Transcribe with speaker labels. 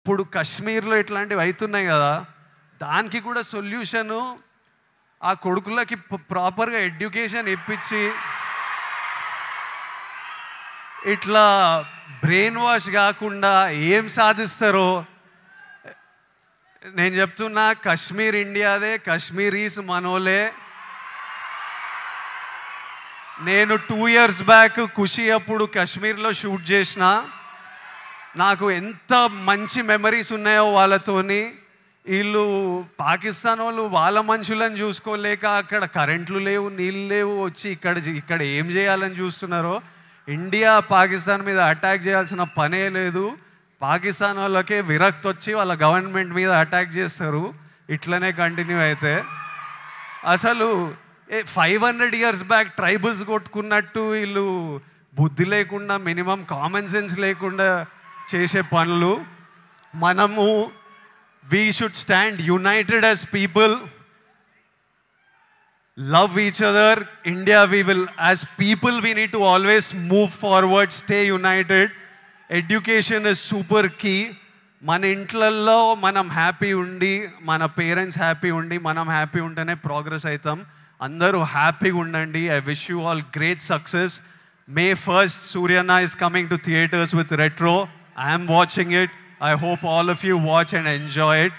Speaker 1: ఇప్పుడు కశ్మీర్లో ఇట్లాంటివి అవుతున్నాయి కదా, దానికి కూడా సొల్యూషను ఆ కొడుకులకి ప్రాపర్గా ఎడ్యుకేషన్ ఇప్పించి ఇట్లా బ్రెయిన్ వాష్ కాకుండా ఏం సాధిస్తారో నేను చెప్తున్నా. కశ్మీర్ ఇండియాదే, కశ్మీరీస్ మనోలే. నేను 2 years బ్యాక్ ఖుషి అప్పుడు కాశ్మీర్లో షూట్ చేసిన. నాకు ఎంత మంచి మెమరీస్ ఉన్నాయో వాళ్ళతోని. వీళ్ళు పాకిస్తాన్ వాళ్ళు వాళ్ళ మనుషులను చూసుకోలేక అక్కడ కరెంట్లు లేవు, నీళ్ళు లేవు, వచ్చి ఇక్కడ ఏం చేయాలని చూస్తున్నారో. ఇండియా పాకిస్తాన్ మీద అటాక్ చేయాల్సిన పనే లేదు. పాకిస్తాన్ వాళ్ళకే విరక్తి వచ్చి వాళ్ళ గవర్నమెంట్ మీద అటాక్ చేస్తారు. ఇట్లనే కంటిన్యూ అయితే అసలు 500 years బ్యాక్ ట్రైబల్స్ కొట్టుకున్నట్టు వీళ్ళు బుద్ధి లేకుండా, మినిమం కామన్ సెన్స్ లేకుండా చేసే పనులు. మనము we should stand united as people, love each other. India, we will, as people, we need to always move forward, stay united. Education is super key. మన ఇంట్లల్లో మనం happy ఉండి, మన పేరెంట్స్ హ్యాపీ ఉండి, మనం హ్యాపీ ఉంటేనే ప్రోగ్రెస్ అవుతాం. అందరూ హ్యాపీగా ఉండండి. I wish you all great success. May 1st, Suryana is coming to theaters with Retro. I am watching it. I hope all of you watch and enjoy it.